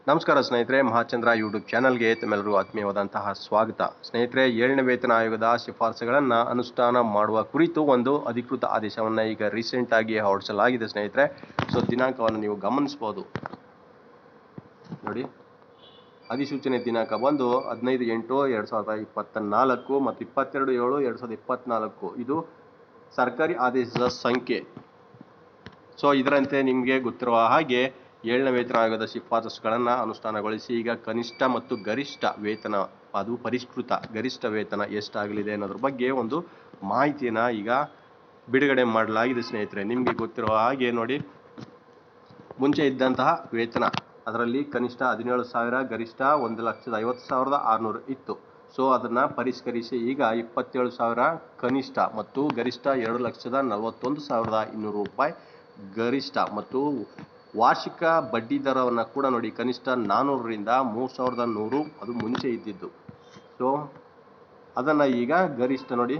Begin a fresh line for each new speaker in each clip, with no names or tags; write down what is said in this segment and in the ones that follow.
ನಮಸ್ಕಾರ ಸ್ನೇಹಿತರೆ, ಮಹಾಚಂದ್ರ ಯೂಟ್ಯೂಬ್ ಚಾನಲ್ಗೆ ತಮ್ಮೆಲ್ಲರಿಗೂ ಆತ್ಮೀಯವಾದಂತಹ ಸ್ವಾಗತ. ಸ್ನೇಹಿತರೆ, 7ನೇ ವೇತನ ಆಯೋಗದ ಶಿಫಾರಸುಗಳನ್ನು ಅನುಷ್ಠಾನ ಮಾಡುವ ಕುರಿತು ಒಂದು ಅಧಿಕೃತ ಆದೇಶವನ್ನು ಈಗ ರೀಸೆಂಟ್ ಆಗಿ ಹೊರಡಿಸಲಾಗಿದೆ ಸ್ನೇಹಿತರೆ. ಸೊ ದಿನಾಂಕವನ್ನು ನೀವು ಗಮನಿಸಬಹುದು ನೋಡಿ. ಅಧಿಸೂಚನೆ ದಿನಾಂಕ ಬಂದು 15/8/2024 ಮತ್ತು 22/7/2024. ಇದು ಸರ್ಕಾರಿ ಆದೇಶದ ಸಂಖ್ಯೆ. ಸೊ ಇದರಂತೆ ನಿಮಗೆ ಗೊತ್ತಿರುವ ಹಾಗೆ 7ನೇ ವೇತನ ಆಯೋಗದ ಶಿಫಾರಸುಗಳನ್ನು ಅನುಷ್ಠಾನಗೊಳಿಸಿ ಈಗ ಕನಿಷ್ಠ ಮತ್ತು ಗರಿಷ್ಠ ವೇತನ, ಅದು ಪರಿಷ್ಕೃತ ಗರಿಷ್ಠ ವೇತನ ಎಷ್ಟಾಗಲಿದೆ ಅನ್ನೋದ್ರ ಬಗ್ಗೆ ಒಂದು ಮಾಹಿತಿಯನ್ನು ಈಗ ಬಿಡುಗಡೆ ಮಾಡಲಾಗಿದೆ ಸ್ನೇಹಿತರೆ. ನಿಮಗೆ ಗೊತ್ತಿರುವ ಹಾಗೆ ನೋಡಿ, ಮುಂಚೆ ಇದ್ದಂತಹ ವೇತನ ಅದರಲ್ಲಿ ಕನಿಷ್ಠ 17,000, ಗರಿಷ್ಠ 1,50,600 ಇತ್ತು. ಸೊ ಅದನ್ನು ಪರಿಷ್ಕರಿಸಿ ಈಗ 27,000 ಕನಿಷ್ಠ ಮತ್ತು ಗರಿಷ್ಠ 2,41,200 ರೂಪಾಯಿ ಗರಿಷ್ಠ, ಮತ್ತು ವಾರ್ಷಿಕ ಬಡ್ಡಿ ದರವನ್ನು ಕೂಡ ನೋಡಿ, ಕನಿಷ್ಠ 400ರಿಂದ 3,100 ಅದು ಮುಂಚೆ ಇದ್ದಿದ್ದು. ಸೊ ಅದನ್ನು ಈಗ ಗರಿಷ್ಠ ನೋಡಿ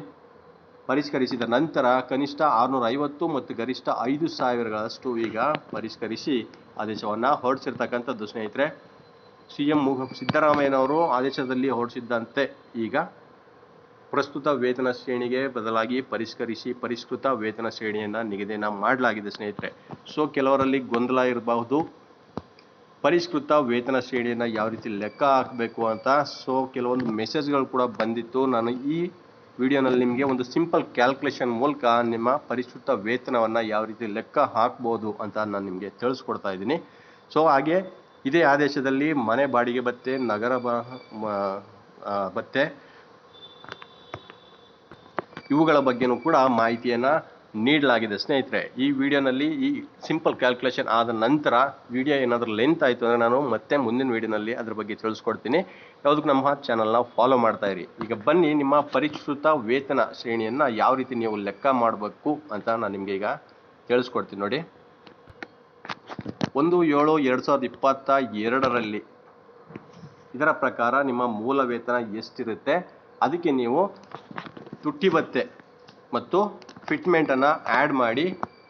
ಪರಿಷ್ಕರಿಸಿದ ನಂತರ ಕನಿಷ್ಠ 650 ಮತ್ತು ಗರಿಷ್ಠ 5,000ಗಳಷ್ಟು ಈಗ ಪರಿಷ್ಕರಿಸಿ ಆದೇಶವನ್ನು ಹೊರಡಿಸಿರ್ತಕ್ಕಂಥದ್ದು ಸ್ನೇಹಿತರೆ. CM ಸಿದ್ದರಾಮಯ್ಯನವರು ಆದೇಶದಲ್ಲಿ ಹೊರಡಿಸಿದ್ದಂತೆ ಈಗ ಪ್ರಸ್ತುತ ವೇತನ ಶ್ರೇಣಿಗೆ ಬದಲಾಗಿ ಪರಿಷ್ಕೃತ ವೇತನ ಶ್ರೇಣಿಯನ್ನು ನಿಗದಿಯನ್ನು ಮಾಡಲಾಗಿದೆ ಸ್ನೇಹಿತರೆ. ಸೊ ಕೆಲವರಲ್ಲಿ ಗೊಂದಲ ಇರಬಹುದು, ಪರಿಷ್ಕೃತ ವೇತನ ಶ್ರೇಣಿಯನ್ನು ಯಾವ ರೀತಿ ಲೆಕ್ಕ ಹಾಕಬೇಕು ಅಂತ. ಸೊ ಕೆಲವೊಂದು ಮೆಸೇಜ್ಗಳು ಕೂಡ ಬಂದಿತ್ತು. ನಾನು ಈ ವಿಡಿಯೋನಲ್ಲಿ ನಿಮಗೆ ಒಂದು ಸಿಂಪಲ್ ಕ್ಯಾಲ್ಕುಲೇಷನ್ ಮೂಲಕ ನಿಮ್ಮ ಪರಿಷ್ಕೃತ ವೇತನವನ್ನು ಯಾವ ರೀತಿ ಲೆಕ್ಕ ಹಾಕ್ಬೋದು ಅಂತ ನಾನು ನಿಮಗೆ ತಿಳಿಸ್ಕೊಡ್ತಾ ಇದ್ದೀನಿ. ಸೊ ಹಾಗೆ ಇದೇ ಆದೇಶದಲ್ಲಿ ಮನೆ ಬಾಡಿಗೆ ಭತ್ಯೆ, ನಗರ ಭತ್ಯೆ ಇವುಗಳ ಬಗ್ಗೆನೂ ಕೂಡ ಮಾಹಿತಿಯನ್ನು ನೀಡಲಾಗಿದೆ ಸ್ನೇಹಿತರೆ. ಈ ವಿಡಿಯೋನಲ್ಲಿ ಈ ಸಿಂಪಲ್ ಕ್ಯಾಲ್ಕುಲೇಷನ್ ಆದ ನಂತರ ವಿಡಿಯೋ ಏನಾದರೂ ಲೆಂತ್ ಆಯಿತು ಅಂದರೆ ನಾನು ಮತ್ತೆ ಮುಂದಿನ ವಿಡಿಯೋನಲ್ಲಿ ಅದ್ರ ಬಗ್ಗೆ ತಿಳಿಸ್ಕೊಡ್ತೀನಿ. ಯಾವುದಕ್ಕೆ ನಮ್ಮ ಚಾನಲ್ನ ಫಾಲೋ ಮಾಡ್ತಾ ಇರಿ. ಈಗ ಬನ್ನಿ, ನಿಮ್ಮ ಪರಿಷ್ಕೃತ ವೇತನ ಶ್ರೇಣಿಯನ್ನು ಯಾವ ರೀತಿ ನೀವು ಲೆಕ್ಕ ಮಾಡಬೇಕು ಅಂತ ನಾನು ನಿಮಗೆ ಈಗ ತಿಳಿಸ್ಕೊಡ್ತೀನಿ ನೋಡಿ. 1/7/2022ರಲ್ಲಿ ಇದರ ಪ್ರಕಾರ ನಿಮ್ಮ ಮೂಲ ವೇತನ ಎಷ್ಟಿರುತ್ತೆ, ಅದಕ್ಕೆ ನೀವು ತುಟ್ಟಿ ಭತ್ಯೆ ಮತ್ತು ಫಿಟ್ಮೆಂಟನ್ನು ಆ್ಯಡ್ ಮಾಡಿ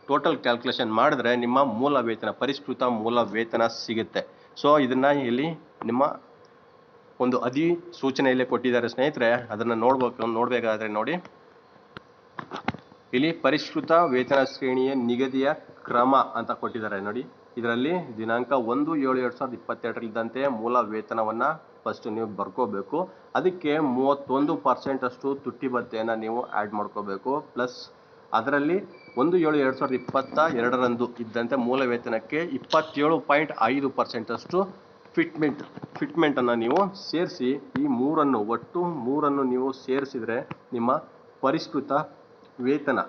ಟೋಟಲ್ ಕ್ಯಾಲ್ಕುಲೇಷನ್ ಮಾಡಿದ್ರೆ ನಿಮ್ಮ ಮೂಲ ವೇತನ, ಪರಿಷ್ಕೃತ ಮೂಲ ವೇತನ ಸಿಗುತ್ತೆ. ಸೊ ಇದನ್ನು ಇಲ್ಲಿ ನಿಮ್ಮ ಒಂದು ಅಧಿಸೂಚನೆಯಲ್ಲೇ ಕೊಟ್ಟಿದ್ದಾರೆ ಸ್ನೇಹಿತರೆ. ಅದನ್ನು ನೋಡಬೇಕಾದ್ರೆ ನೋಡಿ, ಇಲ್ಲಿ ಪರಿಷ್ಕೃತ ವೇತನ ಶ್ರೇಣಿಯ ನಿಗದಿಯ ಕ್ರಮ ಅಂತ ಕೊಟ್ಟಿದ್ದಾರೆ ನೋಡಿ. ಇದರಲ್ಲಿ ದಿನಾಂಕ 1/7/2022 ಮೂಲ ವೇತನವನ್ನು ಫಸ್ಟ್ ನೀವು ಬರ್ಕೋಬೇಕು. ಅದಕ್ಕೆ 31% ಅಷ್ಟು ತುಟ್ಟಿ ಭತ್ಯೆಯನ್ನು ನೀವು ಆ್ಯಡ್ ಮಾಡ್ಕೋಬೇಕು. ಪ್ಲಸ್ ಅದರಲ್ಲಿ 1/7/2022 ಇದ್ದಂತೆ ಮೂಲ ವೇತನಕ್ಕೆ 27.5% ಅಷ್ಟು ಫಿಟ್ಮೆಂಟನ್ನು ನೀವು ಸೇರಿಸಿ, ಈ ಒಟ್ಟು ಮೂರನ್ನು ನೀವು ಸೇರಿಸಿದರೆ ನಿಮ್ಮ ಪರಿಷ್ಕೃತ ವೇತನ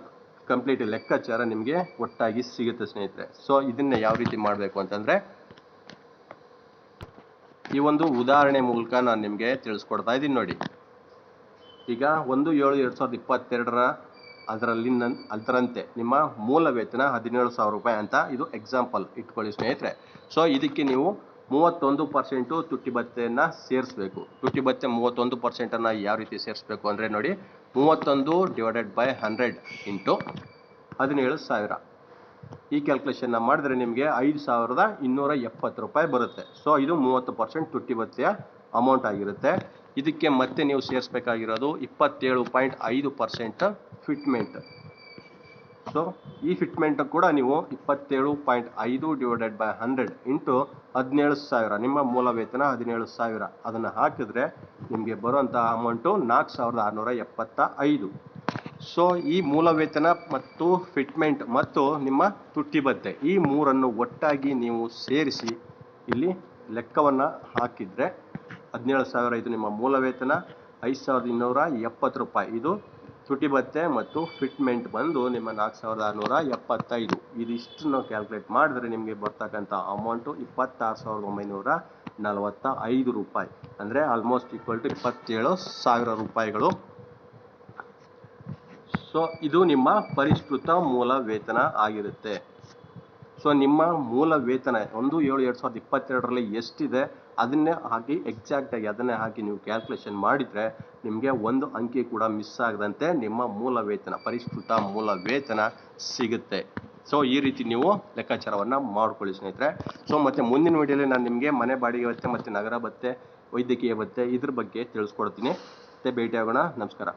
ಕಂಪ್ಲೀಟ್ ಲೆಕ್ಕಾಚಾರ ನಿಮಗೆ ಒಟ್ಟಾಗಿ ಸಿಗುತ್ತೆ ಸ್ನೇಹಿತರೆ. ಸೊ ಇದನ್ನ ಯಾವ ರೀತಿ ಮಾಡಬೇಕು ಅಂತಂದರೆ, ಈ ಒಂದು ಉದಾಹರಣೆ ಮೂಲಕ ನಾನು ನಿಮಗೆ ತಿಳಿಸ್ಕೊಡ್ತಾ ಇದ್ದೀನಿ ನೋಡಿ. ಈಗ 1/7/2022 ಅದರಂತೆ ನಿಮ್ಮ ಮೂಲ ವೇತನ 17,000 ರೂಪಾಯಿ ಅಂತ ಇದು ಎಕ್ಸಾಂಪಲ್ ಇಟ್ಕೊಳ್ಳಿ ಸ್ನೇಹಿತರೆ. ಸೊ ಇದಕ್ಕೆ ನೀವು 31% ತುಟ್ಟಿ ಭತ್ಯೆಯನ್ನು ಸೇರಿಸಬೇಕು. ತುಟ್ಟಿ ಭತ್ಯೆ 31%ಅನ್ನು ಯಾವ ರೀತಿ ಸೇರಿಸಬೇಕು ಅಂದರೆ ನೋಡಿ, 31/100 ಇಂಟು 17,000 ಈ ಕ್ಯಾಲ್ಕುಲೇಷನ್ನ ಮಾಡಿದ್ರೆ ನಿಮಗೆ 5,270 ರೂಪಾಯಿ ಬರುತ್ತೆ. ಸೊ ಇದು 30% ತುಟ್ಟಿ ಭತ್ಯೆಯ ಅಮೌಂಟ್ ಆಗಿರುತ್ತೆ. ಇದಕ್ಕೆ ಮತ್ತೆ ನೀವು ಸೇರಿಸಬೇಕಾಗಿರೋದು 27.5% ಫಿಟ್ಮೆಂಟ್. ಸೊ ಈ ಫಿಟ್ಮೆಂಟ್ ಕೂಡ ನೀವು 27.5/100 ಇಂಟು 17,000, ನಿಮ್ಮ ಮೂಲ ವೇತನ 17,000 ಅದನ್ನು ಹಾಕಿದ್ರೆ ನಿಮಗೆ ಬರುವಂಥ ಅಮೌಂಟು 4,675. ಸೊ ಈ ಮೂಲ ವೇತನ ಮತ್ತು ಫಿಟ್ಮೆಂಟ್ ಮತ್ತು ನಿಮ್ಮ ತುಟ್ಟಿ ಭತ್ಯೆ ಈ ಮೂರನ್ನು ಒಟ್ಟಾಗಿ ನೀವು ಸೇರಿಸಿ ಇಲ್ಲಿ ಲೆಕ್ಕವನ್ನು ಹಾಕಿದರೆ 17,000 ಇದು ನಿಮ್ಮ ಮೂಲ ವೇತನ, 5,270 ರೂಪಾಯಿ ಇದು ತುಟ್ಟಿ ಭತ್ಯೆ ಮತ್ತು ಫಿಟ್ಮೆಂಟ್ ಬಂದು ನಿಮ್ಮ 4,675. ಇದಿಷ್ಟನ್ನು ಕ್ಯಾಲ್ಕುಲೇಟ್ ಮಾಡಿದ್ರೆ ನಿಮಗೆ ಬರ್ತಕ್ಕಂಥ ಅಮೌಂಟು 26,945 ರೂಪಾಯಿ, ಅಂದರೆ ಆಲ್ಮೋಸ್ಟ್ ಈಕ್ವಲ್ ಟು 27,000 ರೂಪಾಯಿಗಳು. ಸೊ ಇದು ನಿಮ್ಮ ಪರಿಷ್ಕೃತ ಮೂಲ ವೇತನ ಆಗಿರುತ್ತೆ. ಸೊ ನಿಮ್ಮ ಮೂಲ ವೇತನ 1/7/2022ರಲ್ಲಿ ಎಷ್ಟಿದೆ ಅದನ್ನೇ ಹಾಕಿ ಎಕ್ಸಾಕ್ಟಾಗಿ ಅದನ್ನೇ ಹಾಕಿ ನೀವು ಕ್ಯಾಲ್ಕುಲೇಷನ್ ಮಾಡಿದರೆ ನಿಮಗೆ ಒಂದು ಅಂಕಿ ಕೂಡ ಮಿಸ್ ಆಗದಂತೆ ನಿಮ್ಮ ಮೂಲ ವೇತನ, ಪರಿಷ್ಕೃತ ಮೂಲ ವೇತನ ಸಿಗುತ್ತೆ. ಸೊ ಈ ರೀತಿ ನೀವು ಲೆಕ್ಕಾಚಾರವನ್ನು ಮಾಡ್ಕೊಳ್ಳಿ ಸ್ನೇಹಿತರೆ. ಸೊ ಮತ್ತೆ ಮುಂದಿನ ವಿಡಿಯೋಲಿ ನಾನು ನಿಮಗೆ ಮನೆ ಬಾಡಿಗೆ ಭತ್ಯೆ ಮತ್ತು ನಗರ ಭತ್ಯೆ, ವೈದ್ಯಕೀಯ ಭತ್ಯೆ ಇದ್ರ ಬಗ್ಗೆ ತಿಳಿಸ್ಕೊಡ್ತೀನಿ. ಮತ್ತೆ ಭೇಟಿ ಆಗೋಣ. ನಮಸ್ಕಾರ.